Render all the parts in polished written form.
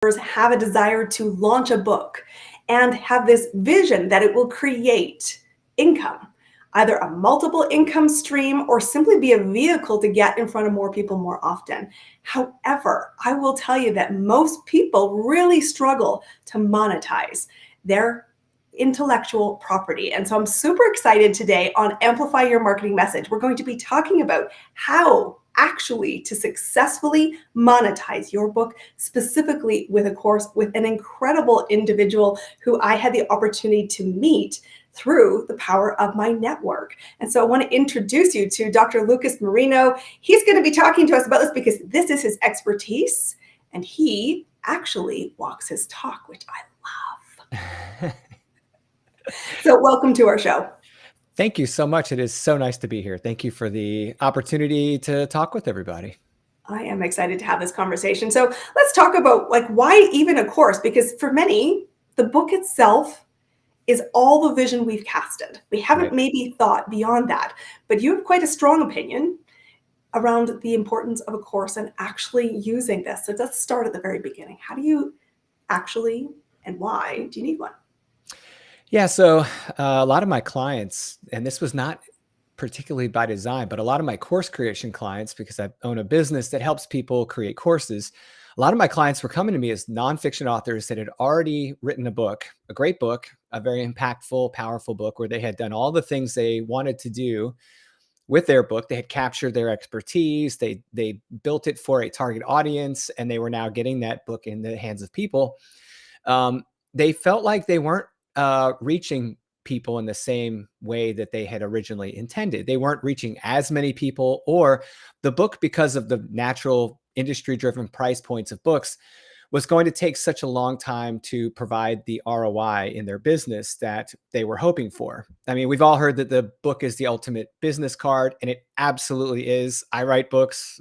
have a desire to launch a book and have this vision that it will create income, either a multiple income stream or simply be a vehicle to get in front of more people more often. However, I will tell you that most people really struggle to monetize their intellectual property. And so I'm super excited today on Amplify Your Marketing Message. We're going to be talking about how actually to successfully monetize your book, specifically with a course with an incredible individual who I had the opportunity to meet through the power of my network. And so I want to introduce you to Dr. Lucas Marino. He's going to be talking to us about this because this is his expertise and he actually walks his talk, which I love. So welcome to our show. Thank you so much. It is so nice to be here. Thank you for the opportunity to talk with everybody. I am excited to have this conversation. So let's talk about why even a course, because for many, the book itself is all the vision we've casted. We haven't maybe thought beyond that, but you have quite a strong opinion around the importance of a course and actually using this. So let's start at the very beginning. How do you actually, and why do you need one? Yeah, so a lot of my clients, and this was not particularly by design, but a lot of my course creation clients, because I own a business that helps people create courses, a lot of my clients were coming to me as nonfiction authors that had already written a book, a great book, a very impactful, powerful book where they had done all the things they wanted to do with their book. They had captured their expertise, they built it for a target audience, and they were now getting that book in the hands of people. They felt like they weren't reaching people in the same way that they had originally intended. They weren't reaching as many people, or the book, because of the natural industry-driven price points of books, was going to take such a long time to provide the ROI in their business that they were hoping for. I mean, we've all heard that the book is the ultimate business card, and it absolutely is. I write books.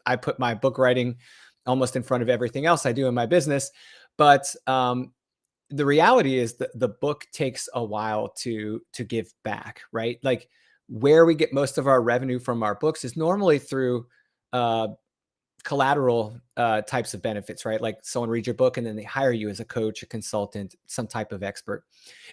I put my book writing almost in front of everything else I do in my business. But the reality is that the book takes a while to give back, right? Like where we get most of our revenue from our books is normally through collateral types of benefits, right? Like someone reads your book and then they hire you as a coach, a consultant, some type of expert.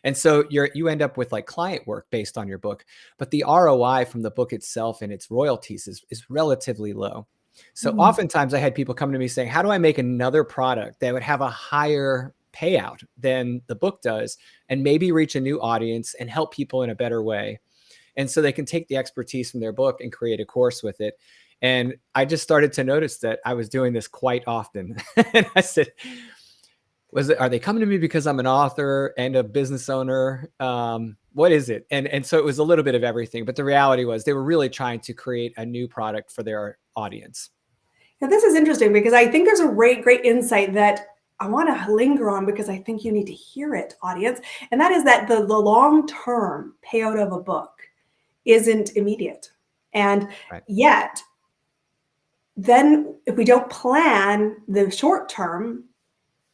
And so you end up with like client work based on your book, but the ROI from the book itself and its royalties is relatively low. So oftentimes I had people come to me saying, how do I make another product that would have a higher payout than the book does and maybe reach a new audience and help people in a better way? And so they can take the expertise from their book and create a course with it. And I just started to notice that I was doing this quite often. And I said, are they coming to me because I'm an author and a business owner? What is it? And so it was a little bit of everything. But the reality was they were really trying to create a new product for their audience. Now, this is interesting because I think there's a great insight that I want to linger on because I think you need to hear it, audience. And that is that the long-term payout of a book isn't immediate. And yet, then if we don't plan the short term,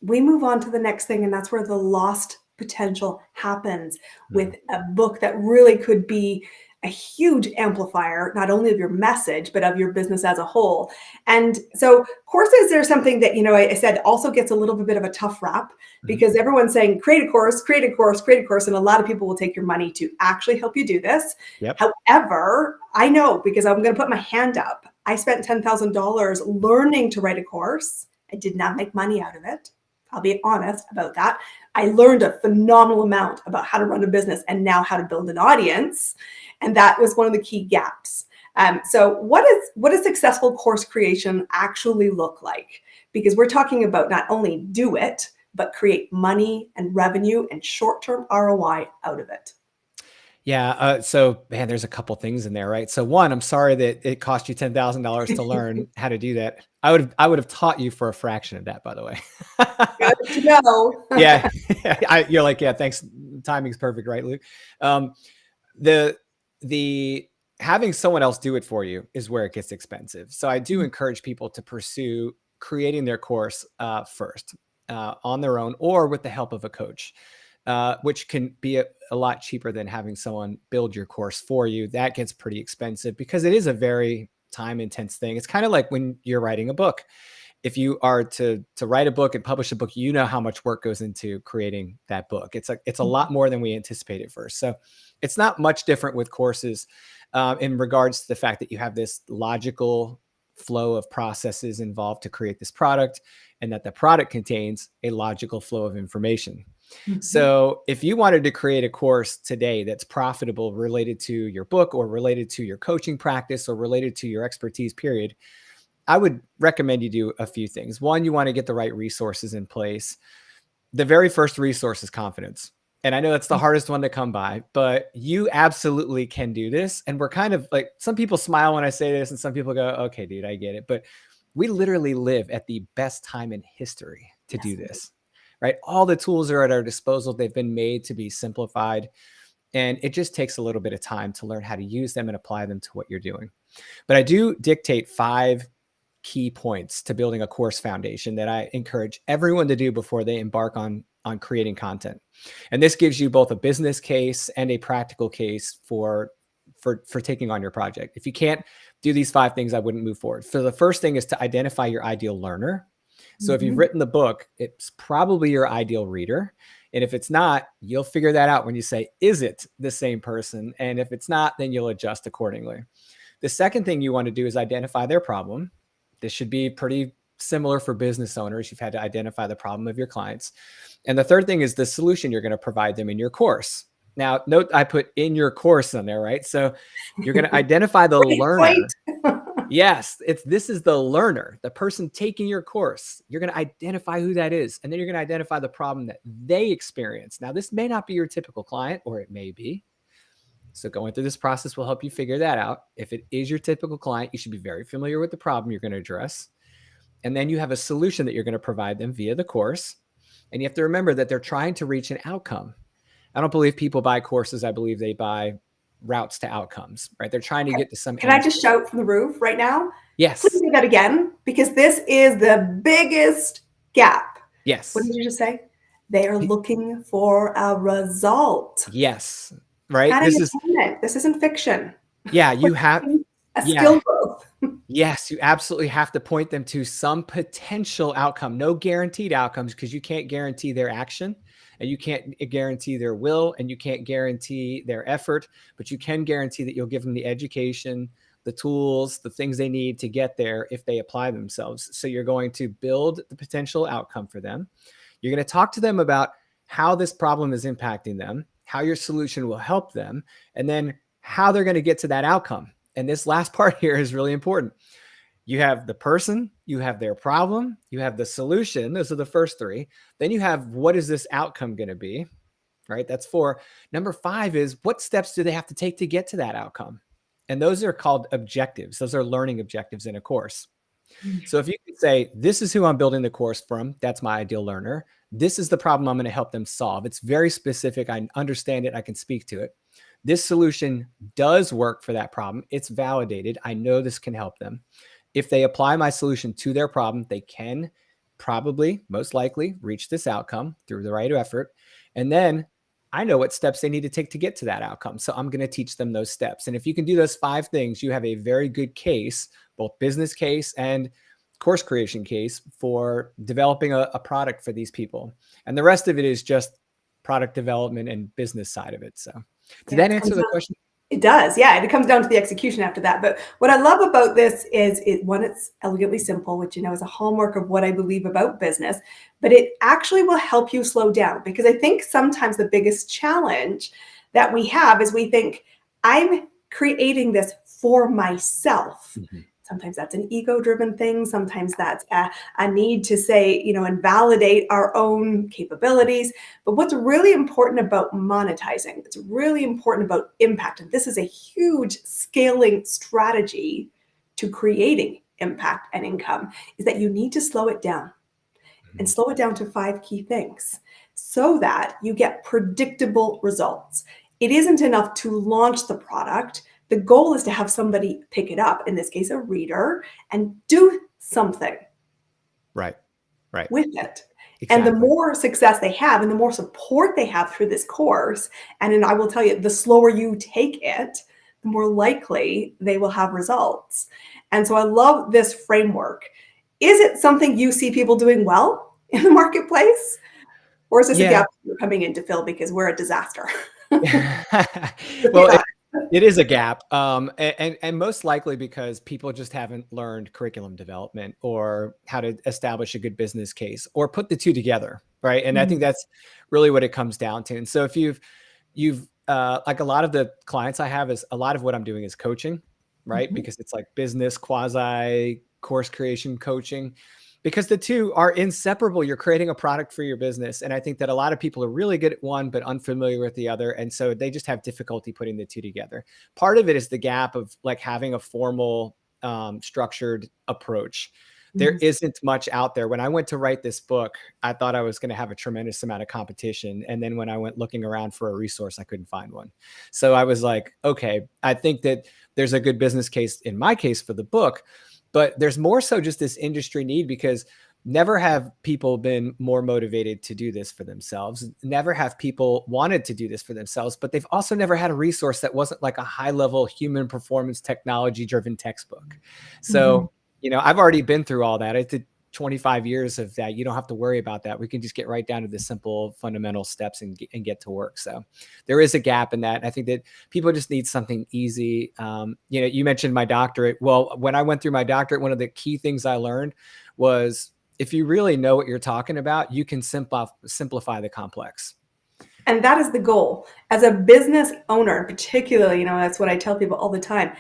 we move on to the next thing. And that's where the lost potential happens with a book that really could be a huge amplifier, not only of your message, but of your business as a whole. And so courses are something that, I said also gets a little bit of a tough rap because everyone's saying, create a course, create a course, create a course. And a lot of people will take your money to actually help you do this. However, I know because I'm going to put my hand up. I spent $10,000 learning to write a course. I did not make money out of it. I'll be honest about that. I learned a phenomenal amount about how to run a business and now how to build an audience. And that was one of the key gaps. So what does successful course creation actually look like? Because we're talking about not only do it, but create money and revenue and short-term ROI out of it. Yeah. So man, there's a couple things in there, right? So one, I'm sorry that it cost you $10,000 to learn how to do that. I would have taught you for a fraction of that, by the way. Good to know. Yeah. You're like, yeah, thanks. Timing's perfect, right, Luke? The having someone else do it for you is where it gets expensive. So I do encourage people to pursue creating their course first on their own or with the help of a coach. Which can be a lot cheaper than having someone build your course for you. That gets pretty expensive because it is a very time intense thing. It's kind of like when you're writing a book if you are to write a book and publish a book, you know how much work goes into creating that book. It's a lot more than we anticipated first. So it's not much different with courses in regards to the fact that you have this logical flow of processes involved to create this product, and that the product contains a logical flow of information. So if you wanted to create a course today that's profitable related to your book or related to your coaching practice or related to your expertise, period, I would recommend you do a few things. One, you want to get the right resources in place. The very first resource is confidence. And I know that's the hardest one to come by, but you absolutely can do this. And we're kind of like, some people smile when I say this and some people go, okay, dude, I get it. But we literally live at the best time in history to do this, right? All the tools are at our disposal. They've been made to be simplified. And it just takes a little bit of time to learn how to use them and apply them to what you're doing. But I do dictate 5 key points to building a course foundation that I encourage everyone to do before they embark on creating content. And this gives you both a business case and a practical case for taking on your project. If you can't do these 5 things, I wouldn't move forward. So the first thing is to identify your ideal learner. So if you've written the book, it's probably your ideal reader. And if it's not, you'll figure that out when you say, is it the same person? And if it's not, then you'll adjust accordingly. The second thing you want to do is identify their problem. This should be pretty similar for business owners. You've had to identify the problem of your clients. And the third thing is the solution you're going to provide them in your course. Now, note I put in your course on there, right? So you're going to identify the learner. Yes, this is the learner, the person taking your course. You're going to identify who that is. And then you're going to identify the problem that they experience. Now, this may not be your typical client, or it may be. So going through this process will help you figure that out. If it is your typical client, you should be very familiar with the problem you're going to address. And then you have a solution that you're going to provide them via the course. And you have to remember that they're trying to reach an outcome. I don't believe people buy courses. I believe they buy routes to outcomes, right? They're trying to get to some. Can I just shout from the roof right now? Yes. Please do that again, because this is the biggest gap. Yes. What did you just say? They are looking for a result. Yes. Right. This isn't fiction. Yeah. You have a skill growth. Yes. You absolutely have to point them to some potential outcome. No guaranteed outcomes, because you can't guarantee their action. And you can't guarantee their will, and you can't guarantee their effort, but you can guarantee that you'll give them the education, the tools, the things they need to get there if they apply themselves. So you're going to build the potential outcome for them. You're going to talk to them about how this problem is impacting them, how your solution will help them, and then how they're going to get to that outcome. And this last part here is really important. You have the person, you have their problem, you have the solution. Those are the first 3. Then you have, what is this outcome going to be, right? That's 4. Number 5 is, what steps do they have to take to get to that outcome? And those are called objectives. Those are learning objectives in a course. So if you could say, this is who I'm building the course from, that's my ideal learner. This is the problem I'm going to help them solve. It's very specific. I understand it. I can speak to it. This solution does work for that problem. It's validated. I know this can help them. If they apply my solution to their problem, they can probably, most likely, reach this outcome through the right effort. And then I know what steps they need to take to get to that outcome. So I'm going to teach them those steps. And if you can do those 5 things, you have a very good case, both business case and course creation case, for developing a product for these people. And the rest of it is just product development and business side of it. So did that answer the question? It does. Yeah. It comes down to the execution after that. But what I love about this is it's elegantly simple, which, is a hallmark of what I believe about business, but it actually will help you slow down, because I think sometimes the biggest challenge that we have is we think, I'm creating this for myself. Sometimes that's an ego-driven thing. Sometimes that's a need to say, and validate our own capabilities. But what's really important about monetizing, what's really important about impact, and this is a huge scaling strategy to creating impact and income, is that you need to slow it down and slow it down to 5 key things so that you get predictable results. It isn't enough to launch the product. The goal is to have somebody pick it up, in this case, a reader, and do something right with it. Exactly. And the more success they have and the more support they have through this course, and then I will tell you, the slower you take it, the more likely they will have results. And so I love this framework. Is it something you see people doing well in the marketplace? Or is this a Yeah. gap you're coming in to fill because we're a disaster? Let's be Well, honest. it is a gap, and most likely because people just haven't learned curriculum development or how to establish a good business case or put the two together, right? And I think Mhm. that's really what it comes down to. And so if you've like a lot of the clients I have is a lot of what I'm doing is coaching, right? Mhm. Because it's like business quasi course creation coaching, because the two are inseparable. You're creating a product for your business. And I think that a lot of people are really good at one, but unfamiliar with the other. And so they just have difficulty putting the two together. Part of it is the gap of like having a formal, structured approach. There Mhm. isn't much out there. When I went to write this book, I thought I was going to have a tremendous amount of competition. And then when I went looking around for a resource, I couldn't find one. So I was like, okay, I think that there's a good business case in my case for the book, but there's more so just this industry need, because never have people been more motivated to do this for themselves. Never have people wanted to do this for themselves, but they've also never had a resource that wasn't like a high level human performance technology driven textbook. Mhm. So, I've already been through all that. I did 25 years of that. You don't have to worry about that. We can just get right down to the simple fundamental steps and get to work. So there is a gap in that. I think that people just need something easy. You mentioned my doctorate. Well, when I went through my doctorate, one of the key things I learned was if you really know what you're talking about, you can simplify the complex. And that is the goal. As a business owner, in particular, that's what I tell people all the time,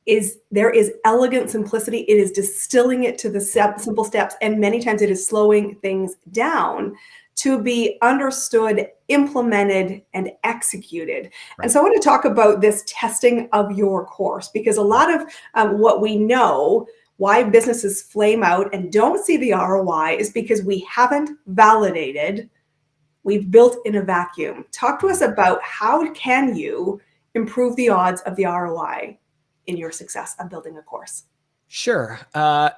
is there is elegant simplicity. It is distilling it to the simple steps. And many times it is slowing things down to be understood, implemented, and executed. And Right. so I want to talk about this testing of your course, because a lot of what we know why businesses flame out and don't see the ROI is because we haven't validated. We've built in a vacuum. Talk to us about how can you improve the odds of the ROI in your success of building a course? Sure.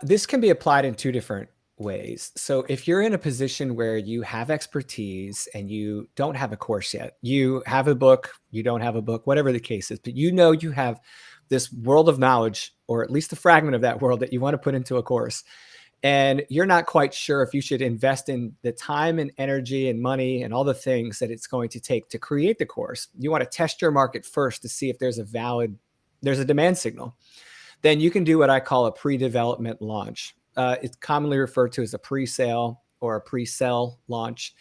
This can be applied in two different ways. So if you're in a position where you have expertise and you don't have a course yet, you have a book, you don't have a book, whatever the case is, but you have this world of knowledge, or at least a fragment of that world that you want to put into a course. And you're not quite sure if you should invest in the time and energy and money and all the things that it's going to take to create the course. You want to test your market first to see if there's a demand signal. Then you can do what I call a pre-development launch. It's commonly referred to as a pre-sale or a pre-sell launch.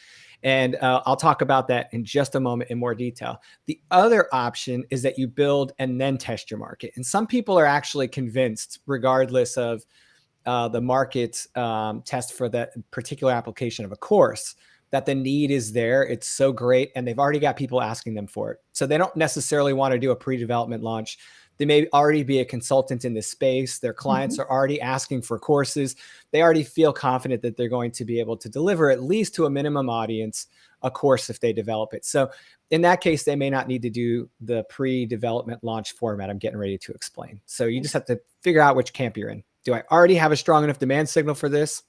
And I'll talk about that in just a moment in more detail. The other option is that you build and then test your market. And some people are actually convinced, regardless of the market test for that particular application of a course, that the need is there. It's so great. And they've already got people asking them for it. So they don't necessarily want to do a pre-development launch. They may already be a consultant in this space. Their clients Mhm. are already asking for courses. They already feel confident that they're going to be able to deliver, at least to a minimum audience, a course if they develop it. So in that case, they may not need to do the pre-development launch format I'm getting ready to explain. So you just have to figure out which camp you're in. Do I already have a strong enough demand signal for this?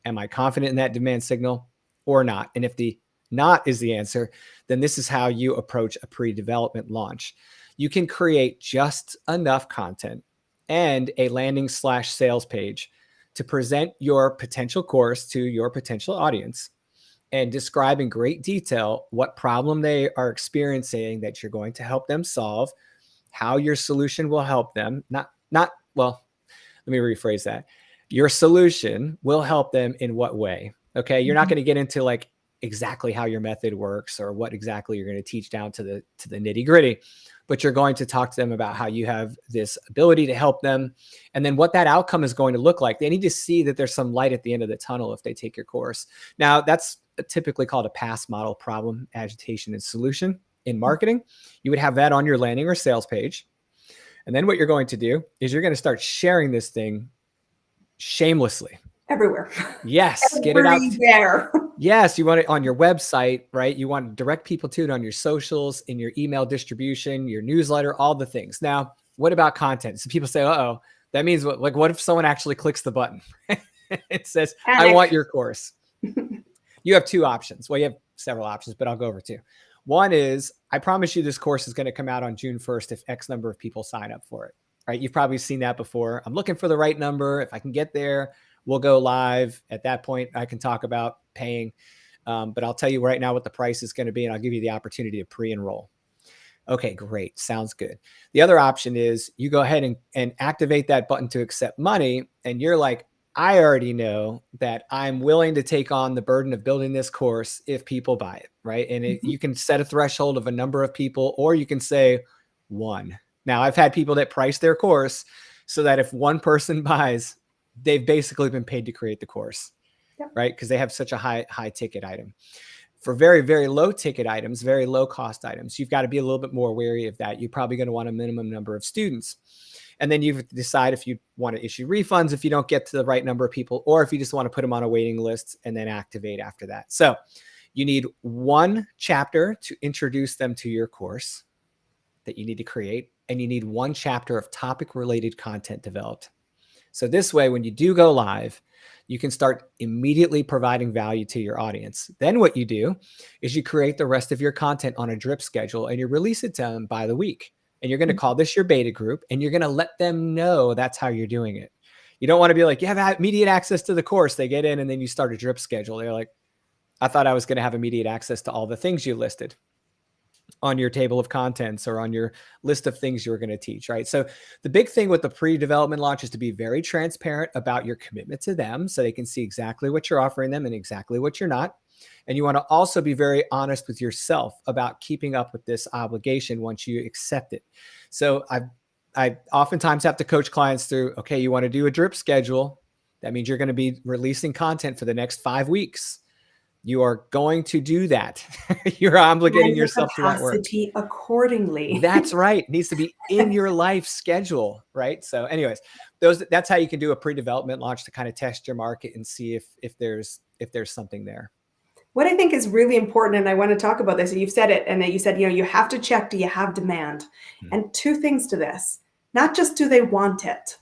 Am I confident in that demand signal or not? And if the not is the answer, then this is how you approach a pre-development launch. You can create just enough content and a landing/sales page to present your potential course to your potential audience and describe in great detail what problem they are experiencing that you're going to help them solve, how your solution will help them. Well, let me rephrase that. Your solution will help them in what way? Okay. You're not Mhm. going to get into like exactly how your method works or what exactly you're going to teach down to the nitty gritty, but you're going to talk to them about how you have this ability to help them and then what that outcome is going to look like. They need to see that there's some light at the end of the tunnel if they take your course. Now, that's typically called a PASS model: problem, agitation, and solution. In marketing, you would have that on your landing or sales page. And then what you're going to do is you're going to start sharing this thing shamelessly. Everywhere. Yes, get it out. Everywhere. Yes, you want it on your website, right? You want to direct people to it on your socials, in your email distribution, your newsletter, all the things. Now, what about content? So people say, "Uh-oh, that means what? Like, what if someone actually clicks the button? It says, I Panic. want your course." You have two options. Well, you have several options, but I'll go over two. One is, I promise you this course is going to come out on June 1st if X number of people sign up for it. Right? You've probably seen that before. I'm looking for the right number. If I can get there, We'll go live. At that point, I can talk about paying. But I'll tell you right now what the price is going to be, and I'll give you the opportunity to pre-enroll. Okay, great. Sounds good. The other option is you go ahead and activate that button to accept money. And you're like, I already know that I'm willing to take on the burden of building this course if people buy it, right? And you can set a threshold of a number of people, or you can say one. Now, I've had people that price their course so that if one person buys, they've basically been paid to create the course, right? Because they have such a high ticket item. For very, very low ticket items, very low cost items, you've got to be a little bit more wary of that. You're probably going to want a minimum number of students. And then you decide if you want to issue refunds if you don't get to the right number of people, or if you just want to put them on a waiting list and then activate after that. So you need one chapter to introduce them to your course that you need to create, and you need one chapter of topic related content developed. So this way, when you do go live, you can start immediately providing value to your audience. Then what you do is you create the rest of your content on a drip schedule, and you release it to them by the week. And you're going to call this your beta group, and you're going to let them know that's how you're doing it. You don't want to be like, you have immediate access to the course. They get in and then you start a drip schedule. They're like, I thought I was going to have immediate access to all the things you listed on your table of contents or on your list of things you were going to teach, right? So the big thing with the pre-development launch is to be very transparent about your commitment to them so they can see exactly what you're offering them and exactly what you're not. And you want to also be very honest with yourself about keeping up with this obligation once you accept it. So I oftentimes have to coach clients through, okay, you want to do a drip schedule. That means you're going to be releasing content for the next 5 weeks. You are going to do that. You're obligating yourself to that work. Accordingly. That's right. It needs to be in your life schedule, right? So anyways, that's how you can do a pre-development launch to kind of test your market and see if there's something there. What I think is really important, and I want to talk about this, and you've said it, and that you said, you have to check, do you have demand? And two things to this, not just do they want it,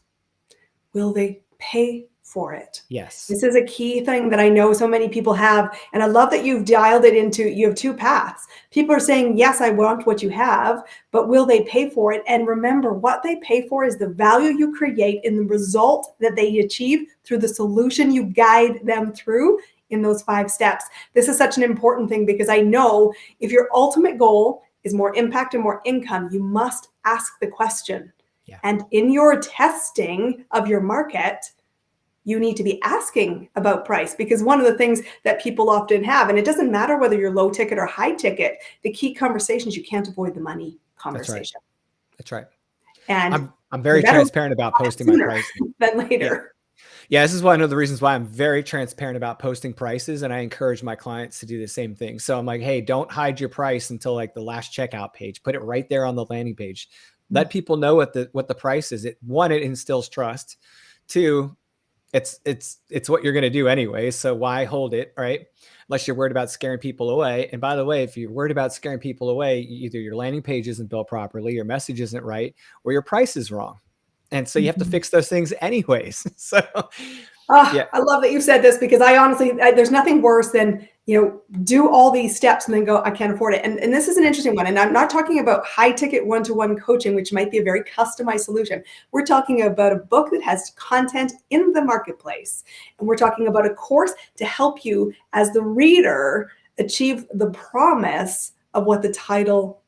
will they pay for it? Yes. This is a key thing that I know so many people have. And I love that you've dialed it into, you have two paths. People are saying, yes, I want what you have, but will they pay for it? And remember, what they pay for is the value you create in the result that they achieve through the solution you guide them through in those 5 steps. This is such an important thing, because I know if your ultimate goal is more impact and more income, you must ask the question. Yeah. And in your testing of your market, you need to be asking about price, because one of the things that people often have, and it doesn't matter whether you're low ticket or high ticket, the key conversations, you can't avoid the money conversation. That's right. And I'm very transparent about posting my pricing. Than later. Yeah, this is one of the reasons why I'm very transparent about posting prices, and I encourage my clients to do the same thing. So I'm like, hey, don't hide your price until like the last checkout page. Put it right there on the landing page. Let people know what the price is. One, it instills trust. 2, it's what you're going to do anyway. So why hold it, right? Unless you're worried about scaring people away. And by the way, if you're worried about scaring people away, either your landing page isn't built properly, your message isn't right, or your price is wrong. And so you have to fix those things anyways. So yeah. I love that you said this, because I honestly, there's nothing worse than, do all these steps and then go, I can't afford it. And this is an interesting one. And I'm not talking about high ticket one-to-one coaching, which might be a very customized solution. We're talking about a book that has content in the marketplace. And we're talking about a course to help you as the reader achieve the promise of what the title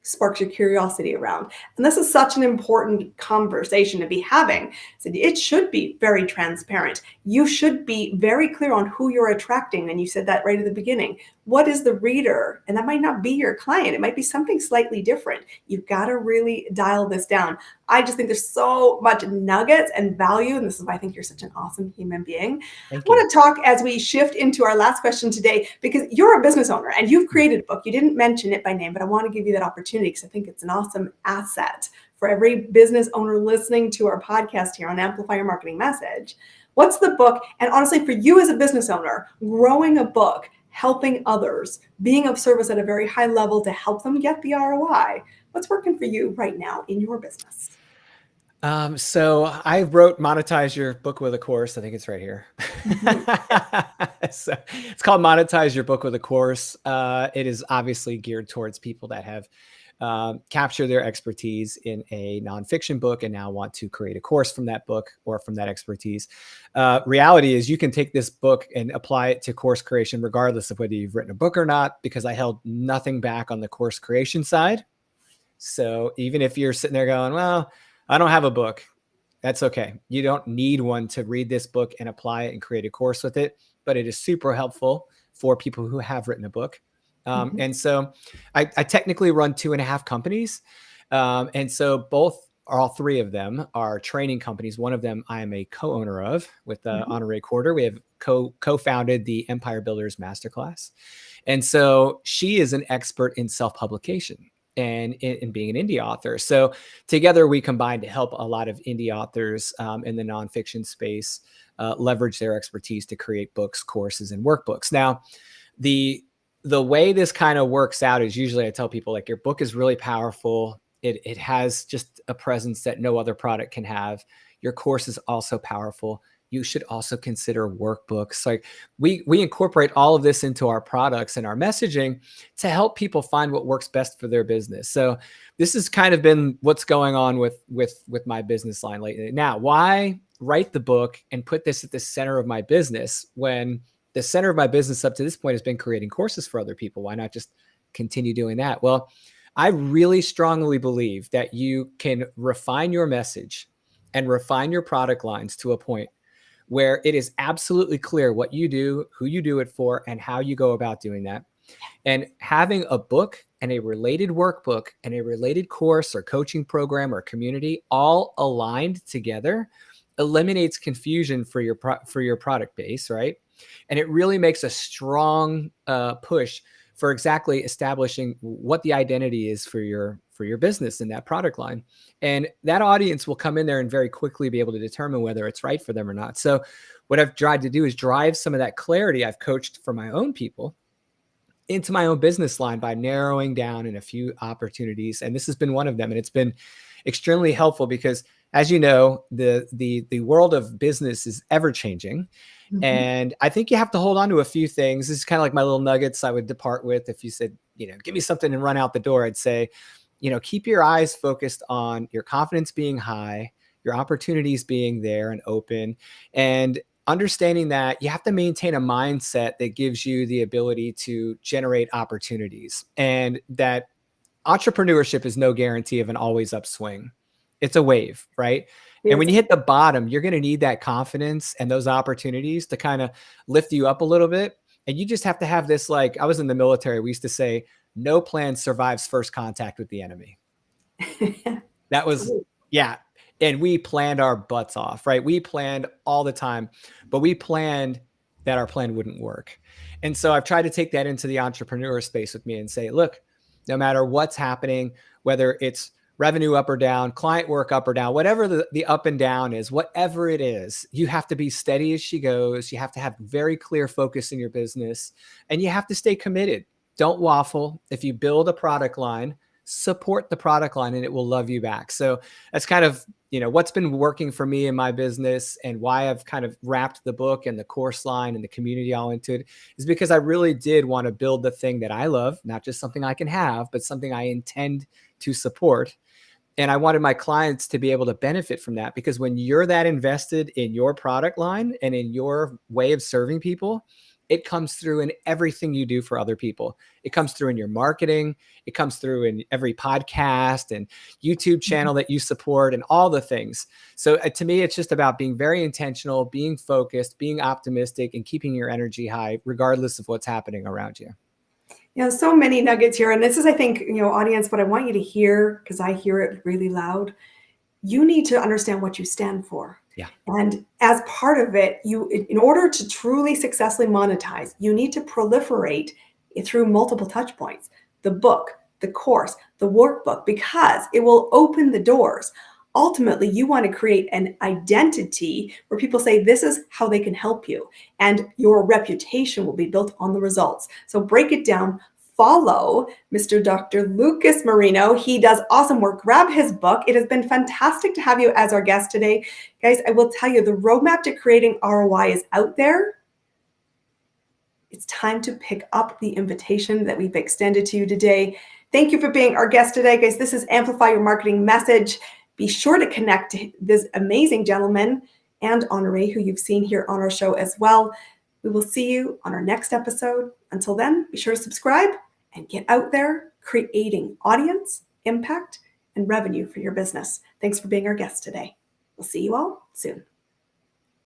sparks your curiosity around. And this is such an important conversation to be having. So it should be very transparent. You should be very clear on who you're attracting. And you said that right at the beginning. What is the reader? And that might not be your client. It might be something slightly different. You've got to really dial this down. I just think there's so much nuggets and value. And this is why I think you're such an awesome human being. I want to talk as we shift into our last question today, because you're a business owner and you've created a book. You didn't mention it by name, but I want to give you that opportunity because I think it's an awesome asset for every business owner listening to our podcast here on Amplify Your Marketing Message. What's the book? And honestly, for you as a business owner, growing a book, helping others, being of service at a very high level to help them get the ROI. What's working for you right now in your business? So I wrote Monetize Your Book with a Course. I think it's right here. So it's called Monetize Your Book with a Course. It is obviously geared towards people that have capture their expertise in a nonfiction book and now want to create a course from that book or from that expertise. Reality is you can take this book and apply it to course creation, regardless of whether you've written a book or not, because I held nothing back on the course creation side. So even if you're sitting there going, well, I don't have a book, that's okay. You don't need one to read this book and apply it and create a course with it, but it is super helpful for people who have written a book. And so I technically run 2.5 companies. And so all three of them are training companies. One of them I am a co-owner of with Honoré Quarter. We have co-founded the Empire Builders Masterclass. And so she is an expert in self-publication and in being an indie author. So together we combine to help a lot of indie authors in the nonfiction space leverage their expertise to create books, courses, and workbooks. Now, the way this kind of works out is usually I tell people, like, your book is really powerful. It has just a presence that no other product can have. Your course is also powerful. You should also consider workbooks. Like we incorporate all of this into our products and our messaging to help people find what works best for their business. So this has kind of been what's going on with my business line lately. Now, why write the book and put this at the center of my business when the center of my business up to this point has been creating courses for other people? Why not just continue doing that? Well, I really strongly believe that you can refine your message and refine your product lines to a point where it is absolutely clear what you do, who you do it for, and how you go about doing that. And having a book and a related workbook and a related course or coaching program or community all aligned together eliminates confusion for your product base, right? And it really makes a strong push for exactly establishing what the identity is for your business in that product line. And that audience will come in there and very quickly be able to determine whether it's right for them or not. So what I've tried to do is drive some of that clarity I've coached for my own people into my own business line by narrowing down in a few opportunities. And this has been one of them. And it's been extremely helpful because, as you know, the world of business is ever changing. And I think you have to hold on to a few things. This is kind of like my little nuggets I would depart with. If you said, give me something and run out the door, I'd say, keep your eyes focused on your confidence being high, your opportunities being there and open, and understanding that you have to maintain a mindset that gives you the ability to generate opportunities, and that entrepreneurship is no guarantee of an always upswing. It's a wave, right? And when you hit the bottom, you're going to need that confidence and those opportunities to kind of lift you up a little bit. And you just have to have this, like, I was in the military. We used to say, no plan survives first contact with the enemy. That was, yeah. And we planned our butts off, right? We planned all the time, but we planned that our plan wouldn't work. And so I've tried to take that into the entrepreneur space with me and say, look, no matter what's happening, whether it's revenue up or down, client work up or down, whatever the up and down is, whatever it is, you have to be steady as she goes. You have to have very clear focus in your business, and you have to stay committed. Don't waffle. If you build a product line, support the product line and it will love you back. So that's kind of, what's been working for me in my business, and why I've kind of wrapped the book and the course line and the community all into it, is because I really did want to build the thing that I love, not just something I can have, but something I intend to support. And I wanted my clients to be able to benefit from that, because when you're that invested in your product line and in your way of serving people, it comes through in everything you do for other people. It comes through in your marketing. It comes through in every podcast and YouTube channel that you support and all the things. So to me, it's just about being very intentional, being focused, being optimistic, and keeping your energy high, regardless of what's happening around you. So many nuggets here. And this is, I think, audience, what I want you to hear, because I hear it really loud. You need to understand what you stand for. Yeah. And as part of it, in order to truly successfully monetize, you need to proliferate through multiple touch points: the book, the course, the workbook, because it will open the doors. Ultimately, you want to create an identity where people say, this is how they can help you. And your reputation will be built on the results. So break it down. Follow Mr. Dr. Lucas Marino. He does awesome work. Grab his book. It has been fantastic to have you as our guest today. Guys, I will tell you, the roadmap to creating ROI is out there. It's time to pick up the invitation that we've extended to you today. Thank you for being our guest today, guys. This is Amplify Your Marketing Message. Be sure to connect to this amazing gentleman and Honoré, who you've seen here on our show as well. We will see you on our next episode. Until then, be sure to subscribe and get out there creating audience, impact, and revenue for your business. Thanks for being our guest today. We'll see you all soon.